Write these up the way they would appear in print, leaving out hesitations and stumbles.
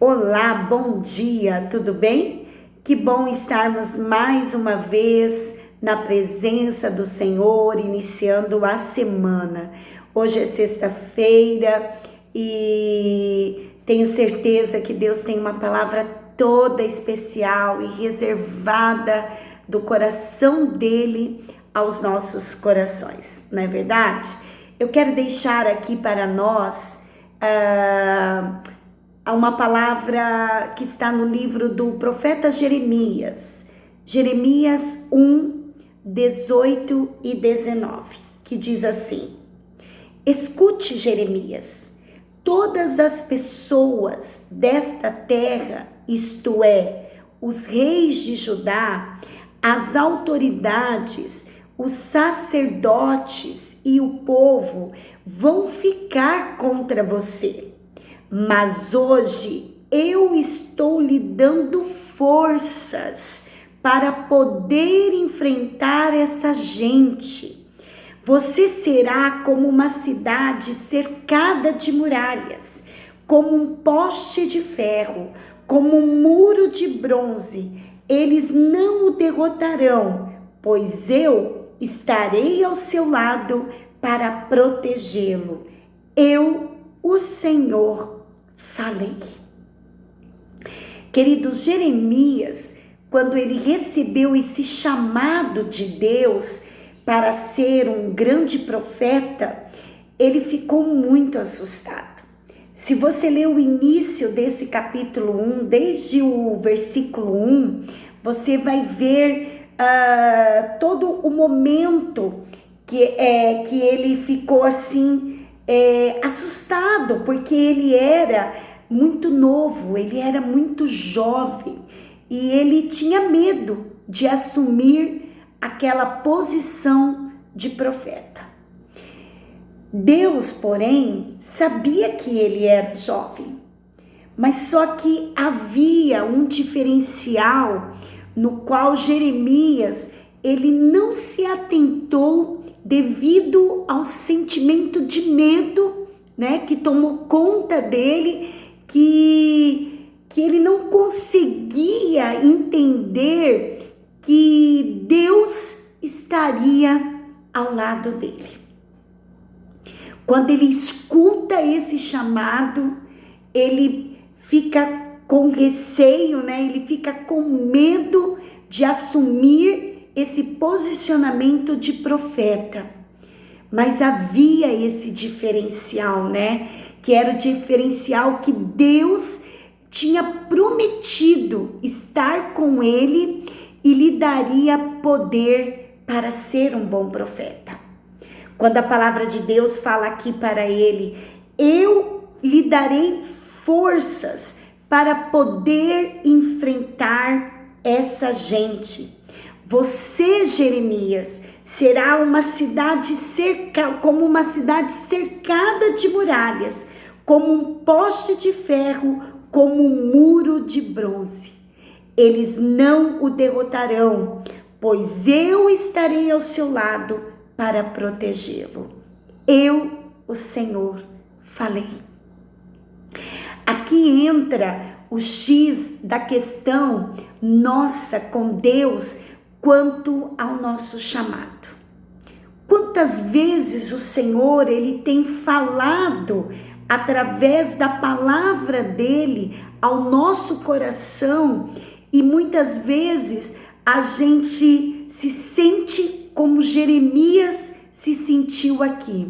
Olá, bom dia, tudo bem? Que bom estarmos mais uma vez na presença do Senhor, iniciando a semana. Hoje é sexta-feira e tenho certeza que Deus tem uma palavra toda especial e reservada do coração dele aos nossos corações, não é verdade? Eu quero deixar aqui para nós uma palavra que está no livro do profeta Jeremias, Jeremias 1, 18 e 19, que diz assim: escute, Jeremias, todas as pessoas desta terra, isto é, os reis de Judá, as autoridades, os sacerdotes e o povo vão ficar contra você. Mas hoje eu estou lhe dando forças para poder enfrentar essa gente. Você será como uma cidade cercada de muralhas, como um poste de ferro, como um muro de bronze. Eles não o derrotarão, pois eu estarei ao seu lado para protegê-lo. Eu, o Senhor, falei. Queridos, Jeremias, quando ele recebeu esse chamado de Deus para ser um grande profeta, ele ficou muito assustado. Se você ler o início desse capítulo 1, desde o versículo 1, você vai ver todo o momento que ele ficou assim, assustado, porque ele era muito novo, ele era muito jovem e ele tinha medo de assumir aquela posição de profeta. Deus, porém, sabia que ele era jovem, mas só que havia um diferencial no qual Jeremias, ele não se atentou devido ao sentimento de medo, né, que tomou conta dele, que ele não conseguia entender que Deus estaria ao lado dele. Quando ele escuta esse chamado, ele fica com receio, né? Ele fica com medo de assumir esse posicionamento de profeta. Mas havia esse diferencial, né? Que era o diferencial que Deus tinha prometido estar com ele e lhe daria poder para ser um bom profeta. Quando a palavra de Deus fala aqui para ele: eu lhe darei forças para poder enfrentar essa gente. Você, Jeremias, será uma cidade como uma cidade cercada de muralhas, como um poste de ferro, como um muro de bronze. Eles não o derrotarão, pois eu estarei ao seu lado para protegê-lo. Eu, o Senhor, falei. Aqui entra o X da questão nossa com Deus quanto ao nosso chamado. Quantas vezes o Senhor, ele tem falado através da palavra dele ao nosso coração e muitas vezes a gente se sente como Jeremias se sentiu aqui,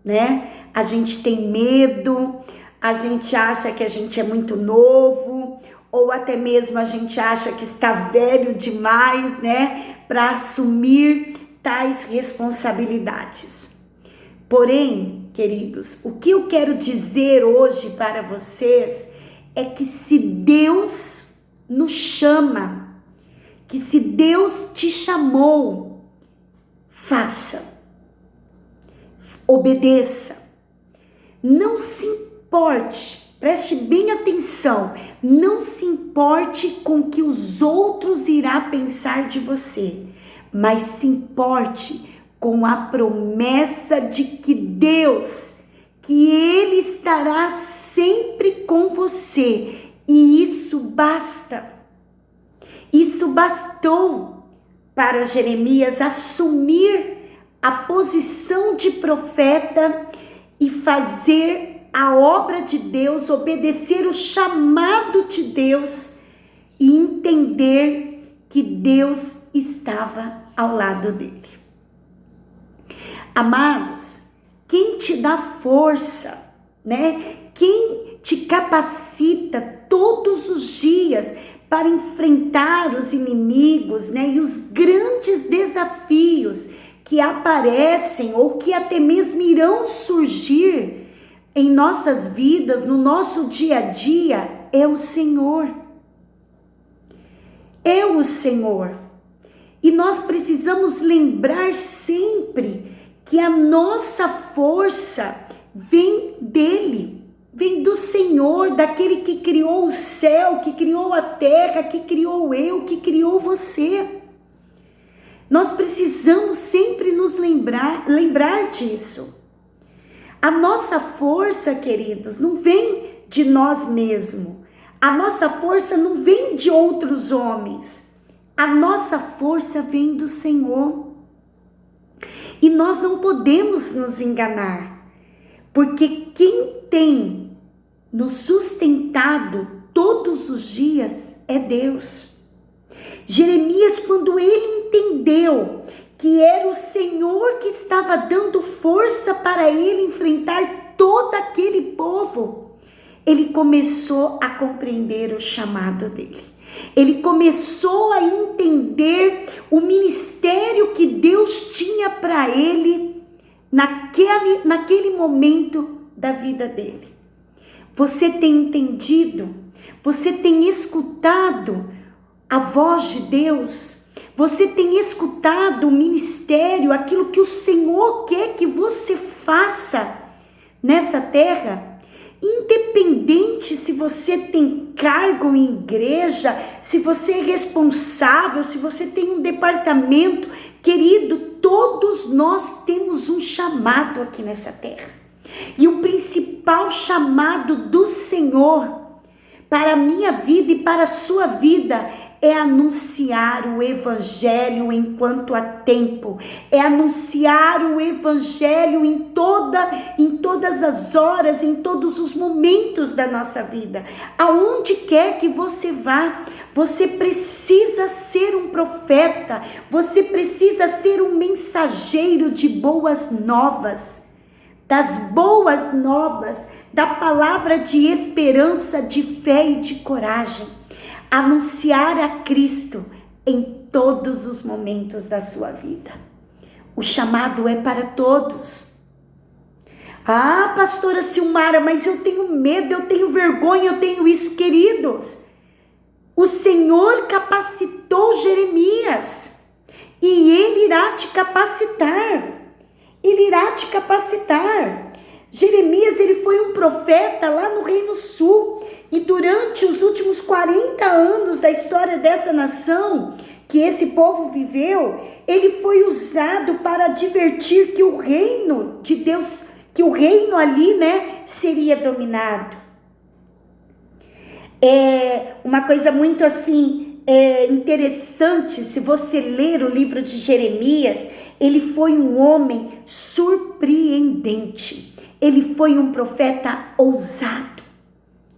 né? A gente tem medo, a gente acha que a gente é muito novo, ou até mesmo a gente acha que está velho demais, né? Para assumir tais responsabilidades. Porém, queridos, o que eu quero dizer hoje para vocês é que se Deus nos chama, que se Deus te chamou, faça, obedeça, não se importe, preste bem atenção, não se importe com o que os outros irão pensar de você, mas se importe com a promessa de que Deus, que Ele estará sempre com você E isso basta. Isso bastou para Jeremias assumir a posição de profeta e fazer a obra de Deus, obedecer o chamado de Deus e entender que Deus estava ao lado dele. Amados, quem te dá força, né? Quem te capacita todos os dias para enfrentar os inimigos, né? E os grandes desafios que aparecem ou que até mesmo irão surgir em nossas vidas, no nosso dia a dia, é o Senhor. É o Senhor. E nós precisamos lembrar sempre que a nossa força vem dele, vem do Senhor, daquele que criou o céu, que criou a terra, que criou eu, que criou você. Nós precisamos sempre nos lembrar disso. A nossa força, queridos, não vem de nós mesmos. A nossa força não vem de outros homens. A nossa força vem do Senhor. E nós não podemos nos enganar, porque quem tem nos sustentado todos os dias é Deus. Jeremias, quando ele entendeu que era o Senhor que estava dando força para ele enfrentar todo aquele povo, ele começou a compreender o chamado dele. Ele começou a entender o ministério que Deus tinha para ele naquele momento da vida dele. Você tem entendido? Você tem escutado a voz de Deus? Você tem escutado o ministério, aquilo que o Senhor quer que você faça nessa terra? Independente se você tem cargo em igreja, se você é responsável, se você tem um departamento, querido, todos nós temos um chamado aqui nessa terra. E o principal chamado do Senhor para a minha vida e para a sua vida é anunciar o evangelho enquanto há tempo, é anunciar o evangelho em todas as horas, em todos os momentos da nossa vida. Aonde quer que você vá, você precisa ser um profeta, você precisa ser um mensageiro de boas novas, das boas novas, da palavra de esperança, de fé e de coragem. Anunciar a Cristo em todos os momentos da sua vida. O chamado é para todos. Ah, pastora Silmara, mas eu tenho medo, eu tenho vergonha, eu tenho isso, queridos. O Senhor capacitou Jeremias e Ele irá te capacitar. Ele irá te capacitar. Jeremias, ele foi um profeta lá no Reino Sul. E durante os últimos 40 anos da história dessa nação, que esse povo viveu, ele foi usado para advertir que o reino de Deus, que o reino ali, né, seria dominado. É uma coisa muito assim, interessante, se você ler o livro de Jeremias, ele foi um homem surpreendente. Ele foi um profeta ousado.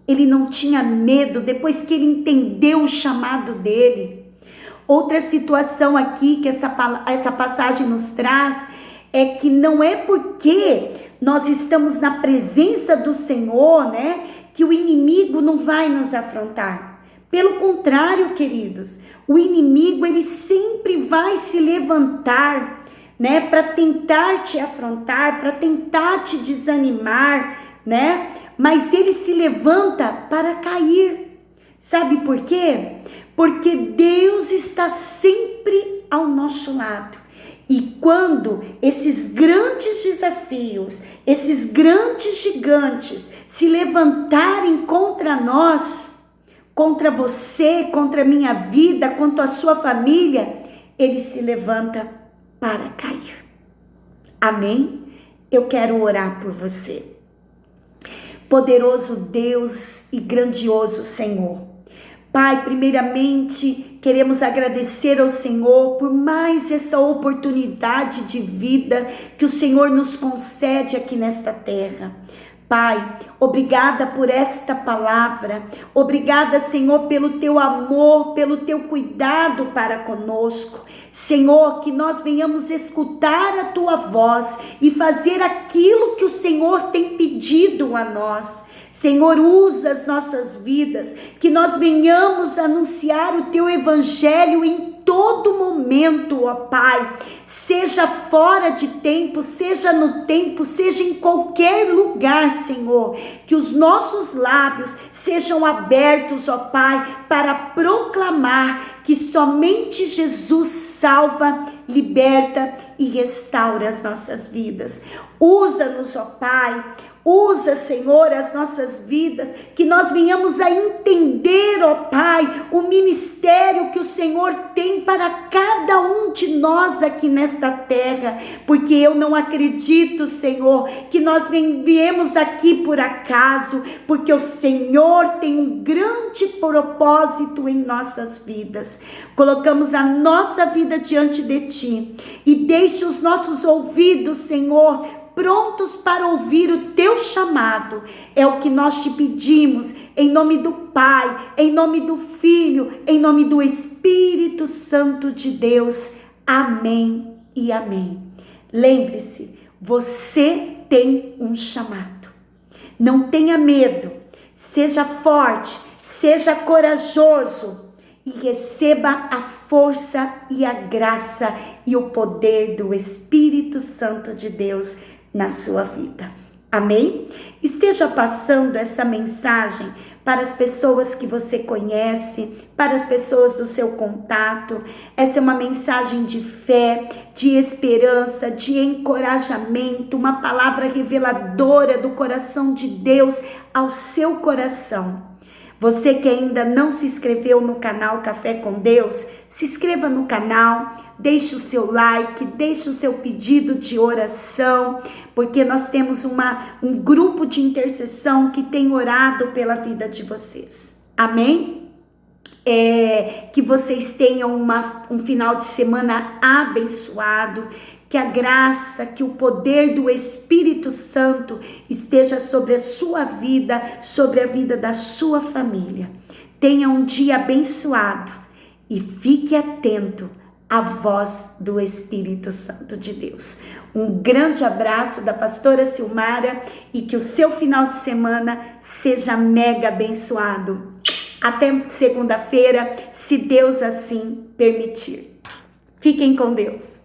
Ele não tinha medo depois que ele entendeu o chamado dele. Outra situação aqui que essa passagem nos traz é que não é porque nós estamos na presença do Senhor, né, que o inimigo não vai nos afrontar. Pelo contrário, queridos, o inimigo ele sempre vai se levantar, né, para tentar te afrontar, para tentar te desanimar, né? Mas ele se levanta para cair. Sabe por quê? Porque Deus está sempre ao nosso lado. E quando esses grandes desafios, esses grandes gigantes se levantarem contra nós, contra você, contra a minha vida, contra a sua família, ele se levanta para cair. Amém? Eu quero orar por você. Poderoso Deus e grandioso Senhor. Pai, primeiramente, queremos agradecer ao Senhor por mais essa oportunidade de vida que o Senhor nos concede aqui nesta terra. Pai, obrigada por esta palavra, obrigada, Senhor, pelo teu amor, pelo teu cuidado para conosco. Senhor, que nós venhamos escutar a tua voz e fazer aquilo que o Senhor tem pedido a nós. Senhor, usa as nossas vidas, que nós venhamos anunciar o teu evangelho em todo momento, ó Pai, seja fora de tempo, seja no tempo, seja em qualquer lugar, Senhor, que os nossos lábios sejam abertos, ó Pai, para proclamar que somente Jesus salva, liberta e restaura as nossas vidas. Usa-nos, ó Pai, usa, Senhor, as nossas vidas, que nós venhamos a entender, ó Pai, o ministério que o Senhor tem para cada um de nós aqui nesta terra, porque eu não acredito, Senhor, que nós viemos aqui por acaso, porque o Senhor tem um grande propósito em nossas vidas. Colocamos a nossa vida diante de Ti e deixe os nossos ouvidos, Senhor, prontos para ouvir o teu chamado. É o que nós te pedimos, em nome do Pai, em nome do Filho, em nome do Espírito Santo de Deus. Amém e amém. Lembre-se, você tem um chamado. Não tenha medo, seja forte, seja corajoso e receba a força e a graça e o poder do Espírito Santo de Deus na sua vida. Amém? Esteja passando essa mensagem para as pessoas que você conhece, para as pessoas do seu contato. Essa é uma mensagem de fé, de esperança, de encorajamento, uma palavra reveladora do coração de Deus ao seu coração. Você que ainda não se inscreveu no canal Café com Deus, se inscreva no canal, deixe o seu like, deixe o seu pedido de oração, porque nós temos um grupo de intercessão que tem orado pela vida de vocês. Amém? Que vocês tenham um final de semana abençoado, que a graça, que o poder do Espírito Santo esteja sobre a sua vida, sobre a vida da sua família. Tenha um dia abençoado e fique atento à voz do Espírito Santo de Deus. Um grande abraço da pastora Silmara e que o seu final de semana seja mega abençoado. Até segunda-feira, se Deus assim permitir. Fiquem com Deus.